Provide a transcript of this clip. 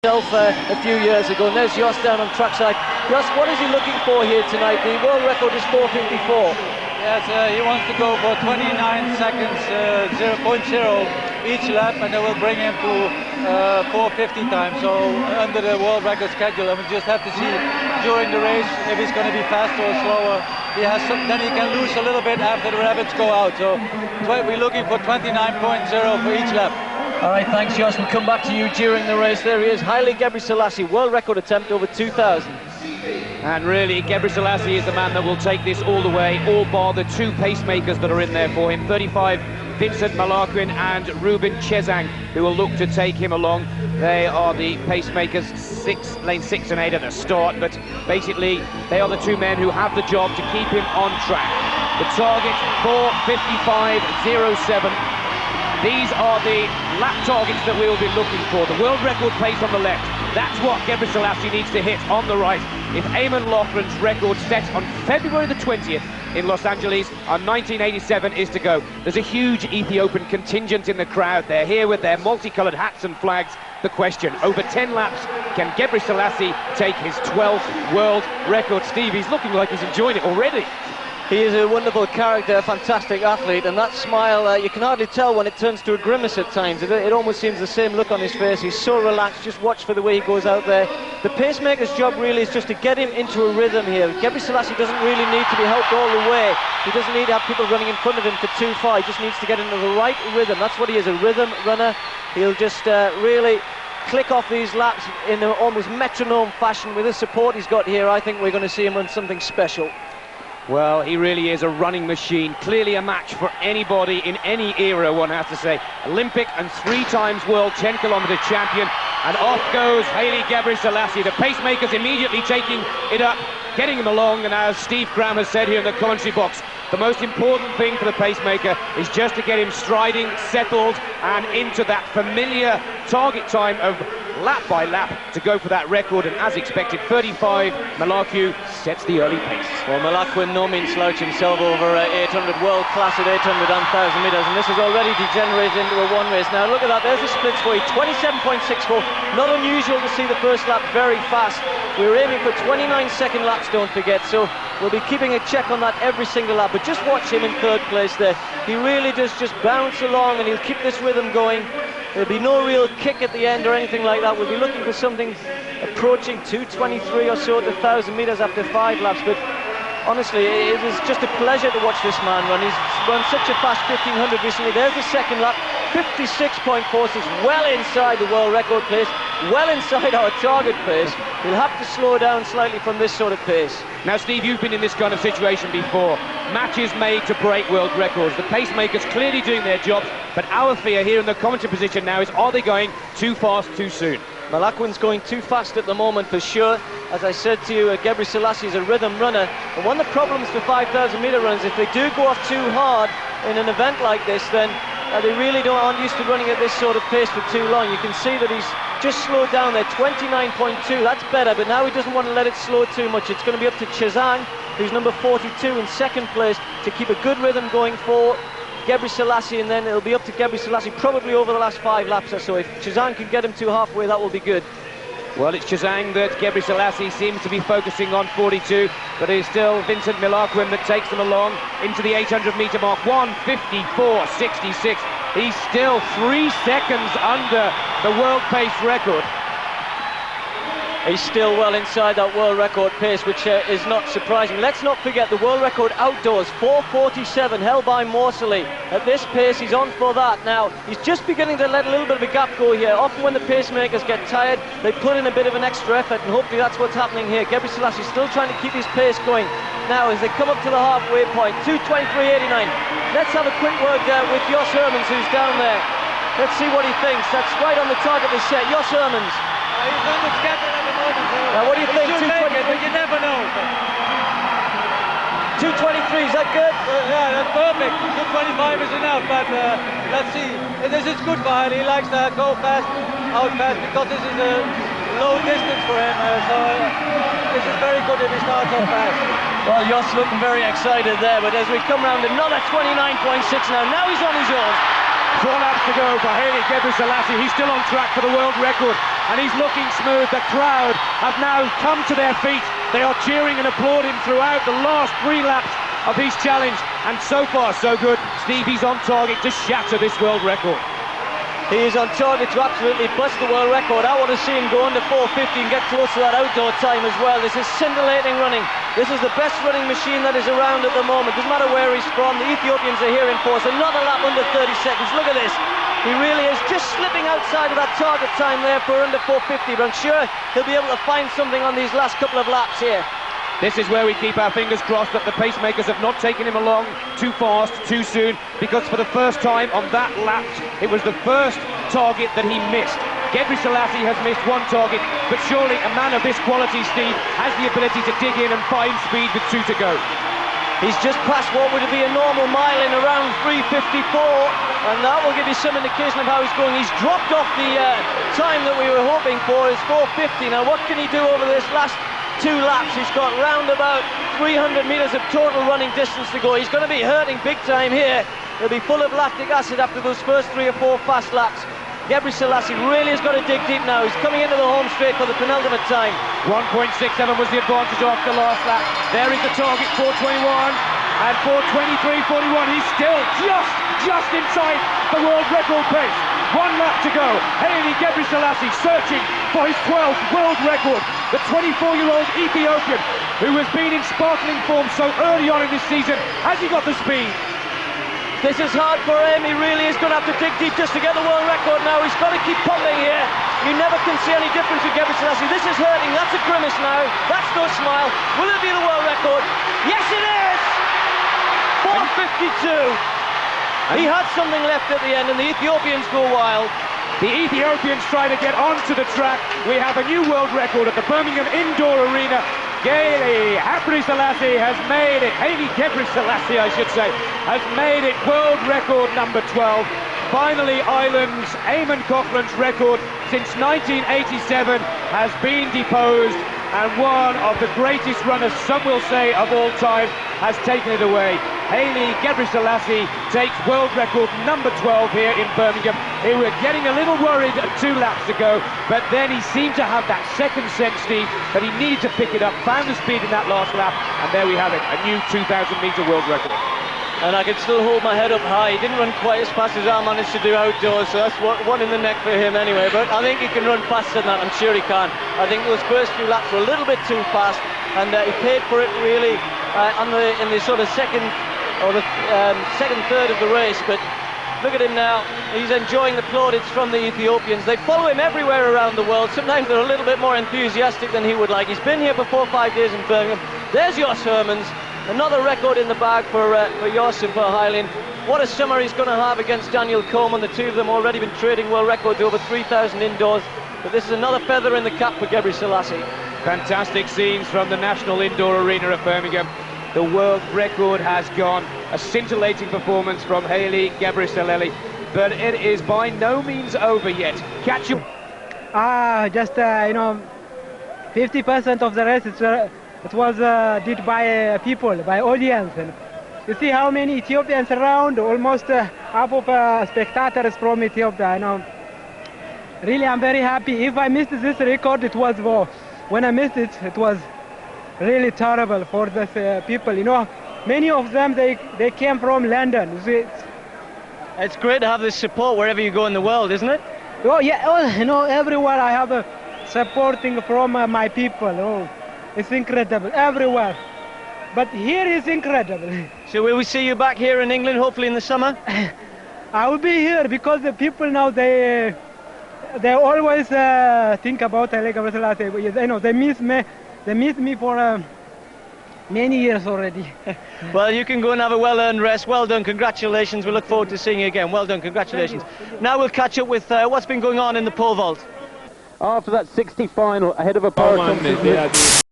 A few years ago, and there's Jos down on trackside. Jos, what is he looking for here tonight? The world record is 4:54. Yes, he wants to go for 29 seconds, 0.0 each lap, and that will bring him to 4:50 time. So under the world record schedule, and we just have to see during the race if he's going to be faster or slower. Then he can lose a little bit after the rabbits go out. So we're looking for 29.0 for each lap. All right, thanks, Jos. We'll come back to you during the race. There he is, Haile Gebrselassie, world record attempt over 2,000. And really, Gebrselassie is the man that will take this all the way, all bar the two pacemakers that are in there for him. 35, Vincent Malaquin and Ruben Chesang, who will look to take him along. They are the pacemakers, lane 6 and 8 at the start, but basically they are the two men who have the job to keep him on track. The target, 4:55.07. These are the lap targets that we will be looking for. The world record pace on the left. That's what Gebrselassie needs to hit on the right. If Eamon Loughran's record set on February the 20th in Los Angeles on 1987 is to go. There's a huge Ethiopian contingent in the crowd. They're here with their multicoloured hats and flags. The question, over 10 laps, can Gebrselassie take his 12th world record? Steve, he's looking like he's enjoying it already. He is a wonderful character, a fantastic athlete, and that smile, you can hardly tell when it turns to a grimace at times. It almost seems the same look on his face. He's so relaxed. Just watch for the way he goes out there. The pacemaker's job really is just to get him into a rhythm here. Gebrselassie doesn't really need to be helped all the way. He doesn't need to have people running in front of him for too far. He just needs to get into the right rhythm. That's what he is, a rhythm runner. He'll just really click off these laps in an almost metronome fashion. With the support he's got here, I think we're going to see him run something special. Well, he really is a running machine. Clearly a match for anybody in any era, one has to say. Olympic and 3 times world 10-kilometre champion. And off goes Haile Gebrselassie. The pacemakers immediately taking it up, getting him along. And as Steve Graham has said here in the commentary box, the most important thing for the pacemaker is just to get him striding, settled, and into that familiar target time of lap by lap to go for that record. And as expected, 35, Malaquin sets the early pace. Well, Malaquin, no mean slouch himself, over 800, world class at 800 and 1,000 metres, and this has already degenerated into a one race. Now look at that, there's the splits for you, 27.64. Not unusual to see the first lap very fast. We were aiming for 29-second laps, don't forget, so we'll be keeping a check on that every single lap. But just watch him in third place there. He really does just bounce along, and he'll keep this rhythm going. There'll be no real kick at the end or anything like that. We'll be looking for something approaching 2:23 or so at 1,000 metres after 5 laps. But honestly, it is just a pleasure to watch this man run. He's run such a fast 1,500 recently. There's the second lap, 56.46, well inside the world record pace, well inside our target pace. We'll have to slow down slightly from this sort of pace. Now, Steve, you've been in this kind of situation before. Matches made to break world records. The pacemakers clearly doing their jobs, but our fear here in the commentary position now is, are they going too fast too soon? Malaquin's going too fast at the moment for sure. As I said to you, Gebrselassie is a rhythm runner, and one of the problems for 5,000 metre runners, if they do go off too hard in an event like this, then they really aren't used to running at this sort of pace for too long. You can see that he's just slowed down there, 29.2, that's better, but now he doesn't want to let it slow too much. It's going to be up to Chesang, who's number 42 in second place, to keep a good rhythm going for Gebrselassie, and then it'll be up to Gebrselassie probably over the last 5 laps or so. If Chesang can get him to halfway, that will be good. Well, it's Chesang that Gebrselassie seems to be focusing on, 42, but it is still Vincent Malaquin that takes them along into the 800-metre mark, 1:54.66. He's still 3 seconds under the world pace record. He's still well inside that world record pace, which is not surprising. Let's not forget the world record outdoors, 4:47, held by Morsely. At this pace, he's on for that. Now, he's just beginning to let a little bit of a gap go here. Often when the pacemakers get tired, they put in a bit of an extra effort, and hopefully that's what's happening here. Gebrselassie still trying to keep his pace going. Now, as they come up to the halfway point, 2:23.89. Let's have a quick word with Jos Hermans, who's down there. Let's see what he thinks. That's right on the target they set. Jos Hermans. He's on the schedule at the moment. Now, what do you think? 2:23, but you never know. 2:23, is that good? Yeah, that's perfect. 2:25 is enough, but let's see. This is good for Haile. He likes to go fast, out fast, because this is a low distance for him. So this is very good if he starts off fast. Well, Jos looking very excited there, but as we come round, another 29.6 now. Now he's on his own. 4 laps to go for Haile Gebrselassie. He's still on track for the world record. and he's looking smooth. The crowd have now come to their feet. They are cheering and applauding throughout the last 3 laps of his challenge, and so far so good. Stevie's on target to shatter this world record. He is on target to absolutely bust the world record. I want to see him go under 450 and get close to that outdoor time as well. This is scintillating running. This is the best running machine that is around at the moment. Doesn't matter where he's from. The Ethiopians are here in force. Another lap under 30 seconds. Look at this. He really is just slipping outside of that target time there for under 450, but I'm sure he'll be able to find something on these last couple of laps here. This is where we keep our fingers crossed that the pacemakers have not taken him along too fast, too soon, because for the first time on that lap, it was the first target that he missed. Gebre Selassie has missed 1 target, but surely a man of this quality, Steve, has the ability to dig in and find speed with 2 to go. He's just passed what would be a normal mile in around 3:54, and that will give you some indication of how he's going. He's dropped off the time that we were hoping for, is 4:50. Now what can he do over this last 2 laps? He's got round about 300 metres of total running distance to go. He's going to be hurting big time here. He'll be full of lactic acid after those first 3 or 4 fast laps. Gebre Selassie really has got to dig deep now. He's coming into the home straight for the penultimate time. 1.67 was the advantage after the last lap. There is the target, 4:21, and 4:23.41. He's still just inside the world record pace. 1 lap to go. Haile Gebre Selassie searching for his 12th world record. The 24-year-old Ethiopian, who has been in sparkling form so early on in this season, has he got the speed? This is hard for him. He really is going to have to dig deep just to get the world record now. He's got to keep pumping here. You never can see any difference with Gebre Selassie. This is hurting. That's a grimace now. That's no smile. Will it be the world record? Yes, it is! 4:52. He had something left at the end, and the Ethiopians go wild. The Ethiopians try to get onto the track. We have a new world record at the Birmingham Indoor Arena. Haile Gebre Selassie has made it. Haile Gebre Selassie, I should say, has made it world record number 12. Finally, Ireland's Eamon Coughlan's record since 1987 has been deposed, and one of the greatest runners, some will say, of all time, has taken it away. Haile Gebre Selassie takes world record number 12 here in Birmingham. He was getting a little worried 2 laps ago, but then he seemed to have that second sense, Steve, that he needed to pick it up, found the speed in that last lap, and there we have it, a new 2,000-metre world record. And I can still hold my head up high. He didn't run quite as fast as I managed to do outdoors, so that's one in the neck for him anyway, but I think he can run faster than that. I'm sure he can. I think those first few laps were a little bit too fast, and he paid for it really in the sort of second third of the race. But look at him now. He's enjoying the plaudits from the Ethiopians. They follow him everywhere around the world. Sometimes they're a little bit more enthusiastic than he would like. He's been here for 4 or 5 days in Birmingham. There's Jos Hermans. Another record in the bag for Jos and for Haile. What a summer he's going to have against Daniel Coleman. The two of them already been trading world records over 3,000 indoors. But this is another feather in the cap for Gebre Selassie. Fantastic scenes from the National Indoor Arena at Birmingham. The world record has gone. A scintillating performance from Haile Gebre Selassie, but it is by no means over yet. Catch you. Just 50% of the race it was did by people, by audience. And you see how many Ethiopians around, almost half of spectators from Ethiopia. Really, I'm very happy. If I missed this record, it was when I missed it, it was really terrible for the people. Many of them they came from London. You see, it's great to have this support wherever you go in the world, isn't it? Oh yeah, everywhere I have supporting from my people. It's incredible everywhere, but here is incredible. So will we see you back here in England, hopefully in the summer? I will be here because the people now they always think about Haile Gebre Selassie. They miss me. They miss me for many years already. Well, you can go and have a well-earned rest. Well done, congratulations. We look forward to seeing you again. Well done, congratulations. Now we'll catch up with what's been going on in the pole vault. After that 60 final, ahead of a power competition.